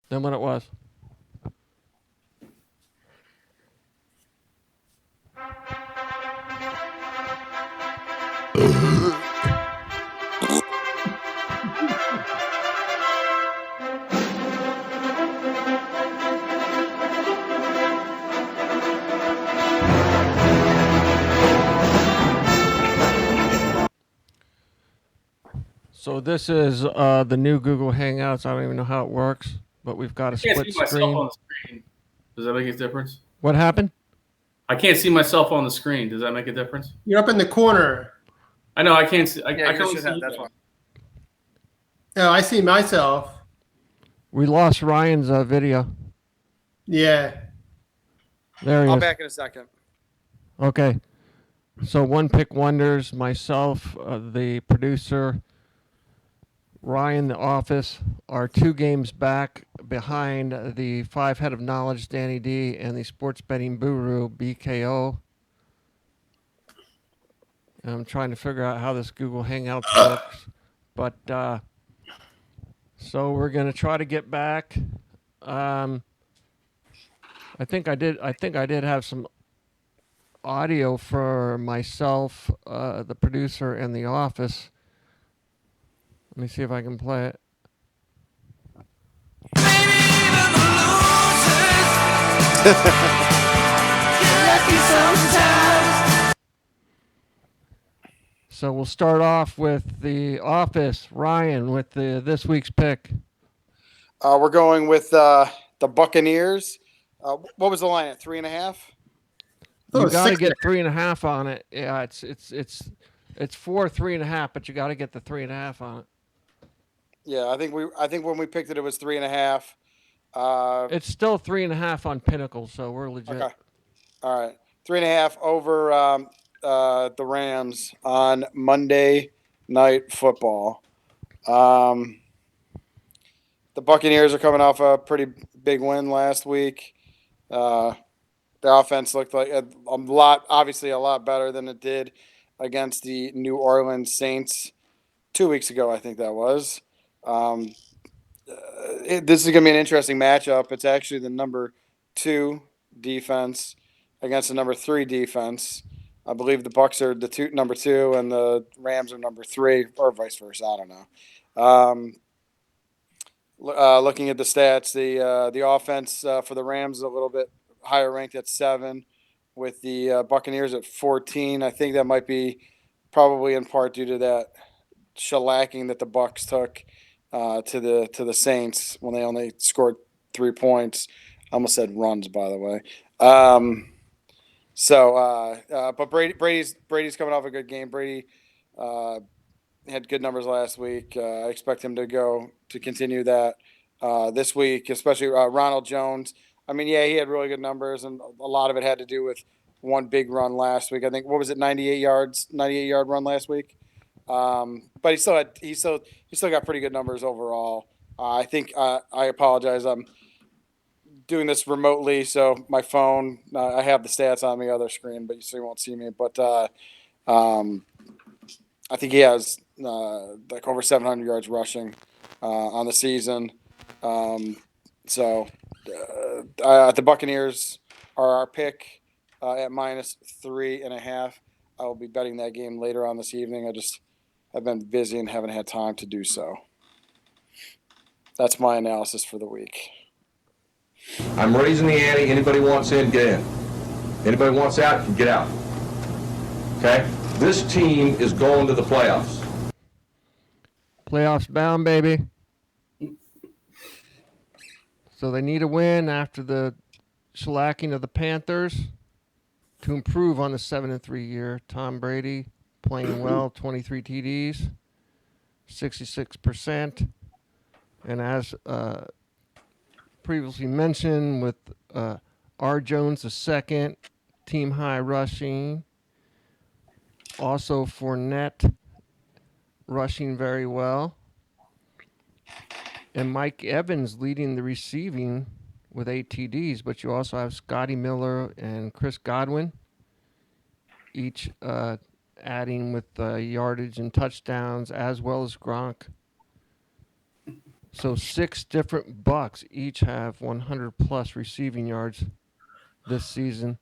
than what it was. So this is the new Google Hangouts. I don't even know how it works, but we've got I a can't see split myself screen. on the screen. Does that make a difference? What happened? I can't see myself on the screen. Does that make a difference? You're up in the corner. I know I can't see. I can yours only should see have. you That's guys. why. Oh, I see myself. We lost Ryan's video. Yeah. There he I'll is. back in a second. Okay. So one pick wonders, myself, the producer, Ryan, the office, are 2 games back behind the five head of knowledge, Danny D, and the sports betting guru, BKO. And I'm trying to figure out how this Google Hangouts works, but so we're gonna try to get back. Um, I think I did. I think I did have some audio for myself, the producer, and the office. Let me see if I can play it. So we'll start off with the office. Ryan with the this week's pick. We're going with the Buccaneers. What was the line at 3.5? Oh, You got to 6. get 3.5 on it. Yeah, it's 4 3.5, but you got to get the 3.5 on it. Yeah, I think when we picked it, it was 3.5. It's still 3.5 on Pinnacle, so we're legit. Okay. All right. 3.5 over the Rams on Monday Night Football. The Buccaneers are coming off a pretty big win last week. Their offense looked like obviously a lot better than it did against the New Orleans Saints 2 weeks ago. I think that was. This is going to be an interesting matchup. It's actually the number 2 defense against the number 3 defense. I believe the Bucks are the number 2 and the Rams are number 3, or vice versa. I don't know. Looking at the stats, the offense for the Rams is a little bit higher ranked at 7, with the Buccaneers at 14. I think that might be probably in part due to that shellacking that the Bucks took to the Saints when they only scored 3 points. I almost said runs, by the way. But Brady's coming off a good game. Brady had good numbers last week. I expect him to continue that this week, especially Ronald Jones. I mean, yeah, he had really good numbers, and a lot of it had to do with one big run last week. I think what was it, 98 yard run last week. But he still got pretty good numbers overall. I think I apologize. I'm doing this remotely, so my phone. I have the stats on the other screen, but you won't see me. But I think he has like over 700 yards rushing on the season. The Buccaneers are our pick at -3.5. I will be betting that game later on this evening. I've been busy and haven't had time to do so. That's my analysis for the week. I'm raising the ante. Anybody wants in, get in. Anybody wants out, can get out. Okay? This team is going to the playoffs. Playoffs bound, baby. So they need a win after the shellacking of the Panthers to improve on the 7-3 year. Tom Brady playing well, 23 TDs, 66%. And as previously mentioned, with R. Jones the second, team high rushing. Also Fournette rushing very well. And Mike Evans leading the receiving with 8 TDs, but you also have Scotty Miller and Chris Godwin, each adding with yardage and touchdowns, as well as Gronk. So 6 different Bucks each have 100 plus receiving yards this season.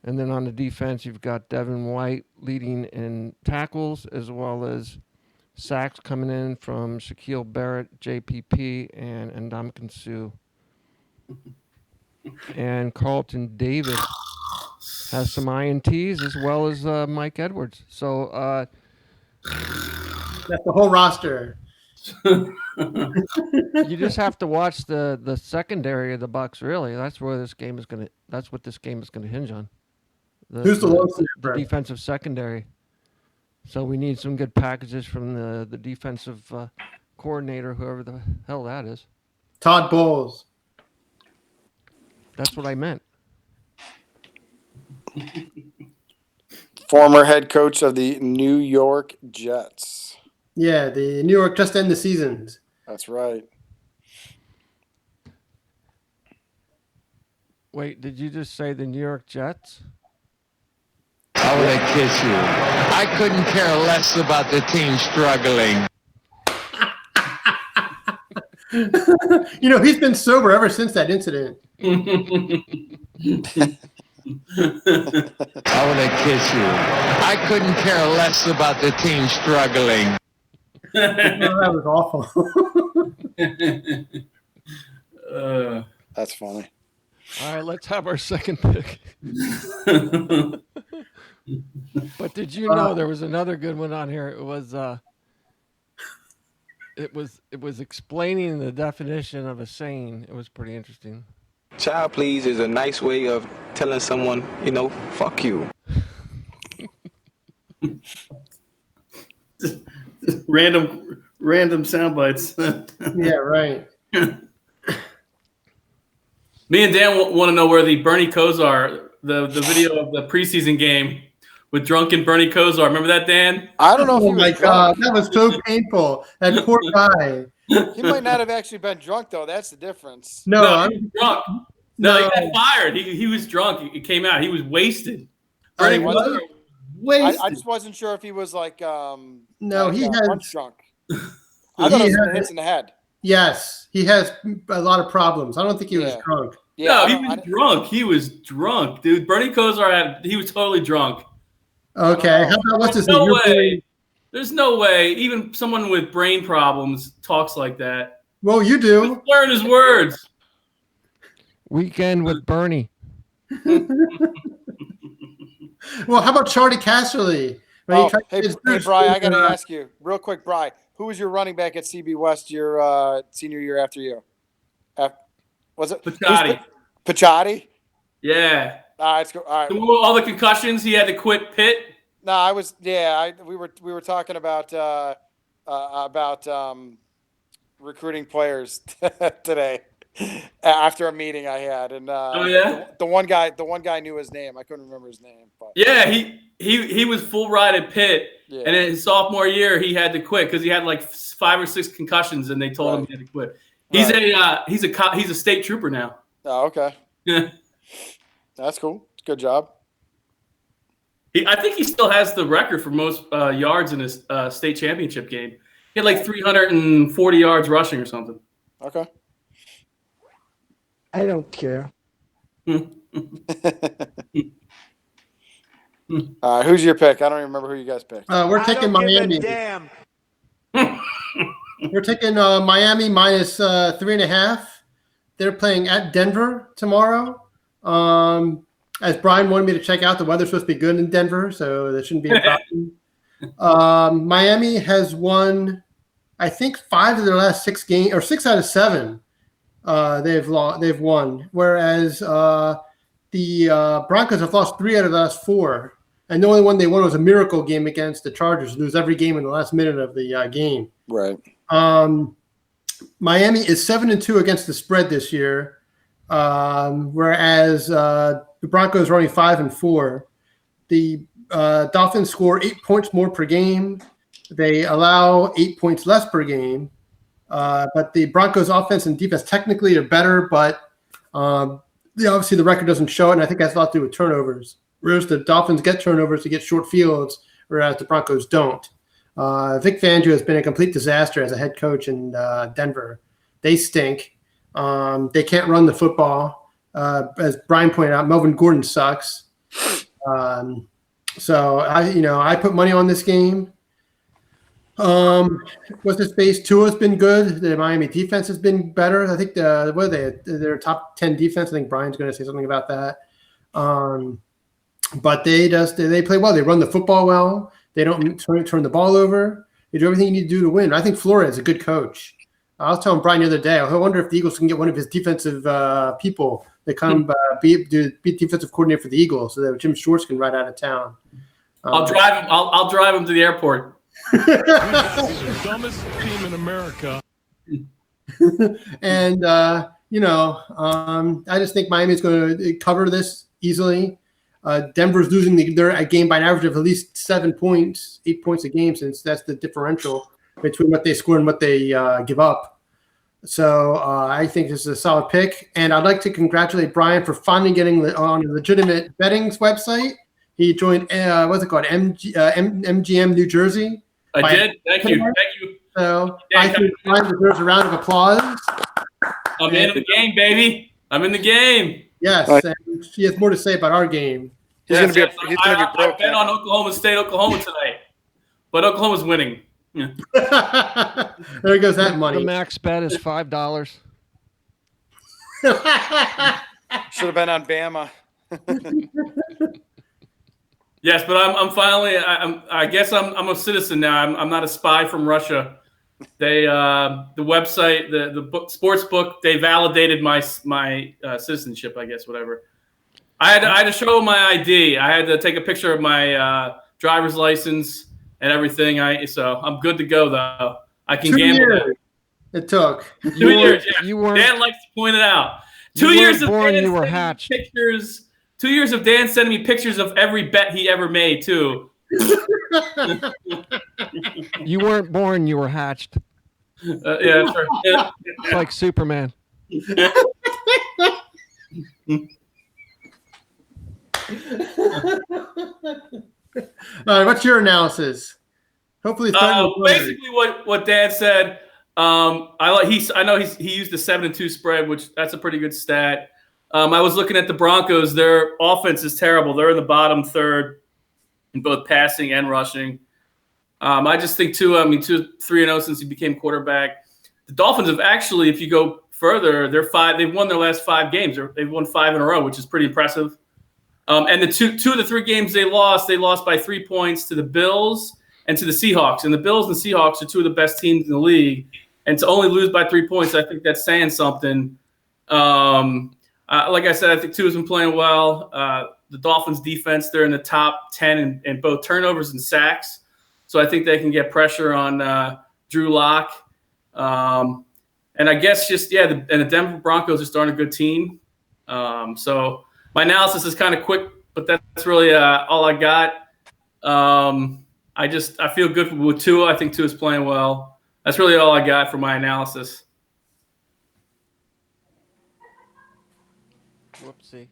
And then on the defense, you've got Devin White leading in tackles, as well as sacks coming in from Shaquille Barrett, JPP, and Ndamukong Suh. And Carlton Davis has some INTs, as well as Mike Edwards. So That's the whole roster. you just have to watch the secondary of the Bucks. Really, that's where this game is gonna. That's what this game is gonna hinge on. Who's the lone the snapper? defensive secondary? So we need some good packages from the defensive coordinator, whoever the hell that is. Todd Bowles. That's what I meant. Former head coach of the New York Jets. Yeah, the New York just end the seasons. That's right. Wait, did you just say the New York Jets? I would have kissed you. I couldn't care less about the team struggling. He's been sober ever since that incident. I would have kissed you. I couldn't care less about the team struggling. That was awful. That's funny. All right, let's have our second pick. But did you know there was another good one on here? It was explaining the definition of a saying. It was pretty interesting. Child please is a nice way of telling someone, fuck you. Random sound bites. Yeah, right. Me and Dan want to know where the Bernie Kosar, the video of the preseason game with drunken Bernie Kosar. Remember that, Dan? I don't know if Oh he was my drunk. God, that was so painful. That poor guy. He might not have actually been drunk, though. That's the difference. No, He was drunk. No, he got fired. He was drunk. It came out. He was wasted. Bernie I- Kosar, I wasted. just wasn't sure if he was like No, like, he has. punch drunk. I thought it was had- hits in the head. Yes, he has a lot of problems. I don't think he was Yeah. drunk. Yeah, no, I he don't- was drunk. He was drunk, dude. Bernie Kosar he was totally drunk. Okay, how about what's his No name? way. There's no way. Even someone with brain problems talks like that. Well, you do. Learn his words. Weekend with Bernie. Well, how about Charlie Casserly? When he Oh, tried to hey, get his hey, first, Bri, I got to ask you real quick, Bri. Who was your running back at CB West your senior year after you? Was it Pichotti. Pichotti? Yeah. All right, all right. All the concussions, he had to quit Pitt. No, I was. Yeah, we were talking about recruiting players today after a meeting I had, and Oh, yeah? the one guy knew his name. I couldn't remember his name, but Yeah, he was full ride at Pitt, yeah. and in his sophomore year he had to quit because he had like 5 or 6 concussions, and they told him Right. he had to quit. He's Right. he's a state trooper now. Oh, okay, Yeah. that's cool. Good job. I think he still has the record for most yards in his state championship game. He had like 340 yards rushing or something. Okay. I don't care. Who's your pick? I don't even remember who you guys picked. we're taking Miami. Damn. We're taking Miami minus 3.5. They're playing at Denver tomorrow. As Brian wanted me to check out, the weather's supposed to be good in Denver, so that shouldn't be a problem. Miami has won, I think, 5 of their last 6 games, or 6 out of 7. They've won, whereas the Broncos have lost 3 out of the last 4, and the only one they won was a miracle game against the Chargers. Lose every game in the last minute of the game. Right. Miami is 7-2 against the spread this year, whereas the Broncos are only 5-4. The Dolphins score 8 points more per game. They allow 8 points less per game. But the Broncos offense and defense technically are better, but obviously the record doesn't show it, and I think that's a lot to do with turnovers. Whereas the Dolphins get turnovers to get short fields, whereas the Broncos don't. Vic Fangio has been a complete disaster as a head coach in Denver. They stink. They can't run the football. As Brian pointed out, Melvin Gordon sucks. So I put money on this game. What's his face? Tua's been good. The Miami defense has been better. I think their top 10 defense. I think Brian's going to say something about that. But they play well. They run the football well. They don't turn the ball over. They do everything you need to do to win. I think Flores is a good coach. I was telling Brian the other day, I wonder if the Eagles can get one of his defensive people to come be defensive coordinator for the Eagles, so that Jim Schwartz can ride out of town. I'll drive him. I'll drive him to the airport. The dumbest team in America. And I just think Miami's going to cover this easily. Denver's losing their game by an average of at least 7 points, 8 points a game, since that's the differential between what they score and what they give up. So I think this is a solid pick. And I'd like to congratulate Brian for finally getting on a legitimate betting's website. He joined, what's it called, MGM New Jersey. I did. Thank you. Thank you. So I think Brian deserves a round of applause. I'm in the game, baby. I'm in the game. Yes, and he has more to say about our game. He's going to be I broke. bet on Oklahoma tonight, but Oklahoma's winning. Yeah. There goes that money. The max bet is $5. Should have been on Bama. Yes, but I'm finally. I guess I'm a citizen now. I'm not a spy from Russia. They the website, the book, sports book, they validated my citizenship. I guess whatever. I had to show my ID. I had to take a picture of my driver's license and everything. So I'm good to go though. I can 2 gamble. years it took. 2 years. Yeah. You weren't. Dan likes to point it out. You 2 years of weren't born, Dan you were sending me hatched. pictures. 2 years of Dan sending me pictures of every bet he ever made too. You weren't born, you were hatched. Yeah, that's right. Yeah. It's like Superman. All right, what's your analysis? Hopefully, basically what Dan said. I know he used the 7-2 spread, which that's a pretty good stat. I was looking at the Broncos. Their offense is terrible. They're in the bottom third in both passing and rushing. I just think Tua 3-0 since he became quarterback. The Dolphins have actually, if you go further, they've won their last 5 games. They've won 5 in a row, which is pretty impressive. And the two of the 3 games they lost by 3 points to the Bills and to the Seahawks. And the Bills and Seahawks are 2 of the best teams in the league. And to only lose by 3 points, I think that's saying something. Like I said, I think Tua's been playing well. The Dolphins defense, they're in the top 10 in both turnovers and sacks. So I think they can get pressure on Drew Lock. And I guess and the Denver Broncos just aren't a good team. So my analysis is kind of quick, but that's really all I got. I feel good with Tua. I think Tua's playing well. That's really all I got for my analysis. Whoopsie.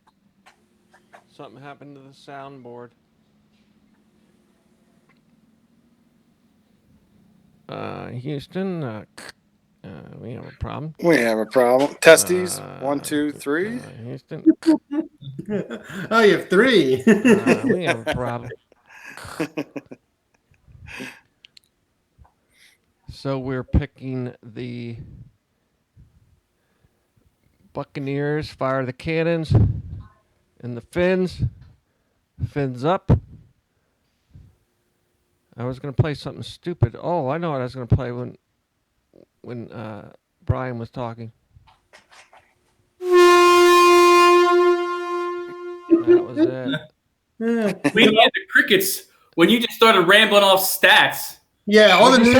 Something happened to the soundboard. Houston, we have a problem. We have a problem. Testes. 1, 2, 3. Houston, Oh, you have 3. we have a problem. So we're picking the Buccaneers, fire the cannons, and the Fins. Fins up. I was going to play something stupid. Oh, I know what I was going to play when Brian was talking. That was it. We need the crickets when you just started rambling off stats. Yeah, all the news.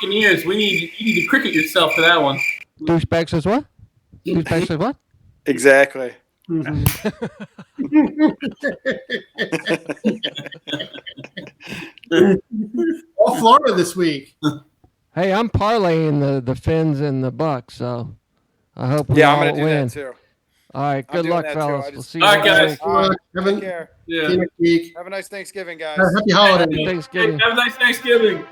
Buccaneers. You need to cricket yourself for that one. Douchebag says what? Douchebag says what? Exactly. All Florida this week. Hey, I'm parlaying the Fins and the Bucks, so I hope we Yeah, all I'm going to do win. that too. All right, I'm good doing luck, that too. fellas. I We'll just- see you All right, next guys. week. Take care. Yeah. See you next week. Have a nice Thanksgiving, guys. Happy holidays. Happy Thanksgiving. Have a nice Thanksgiving.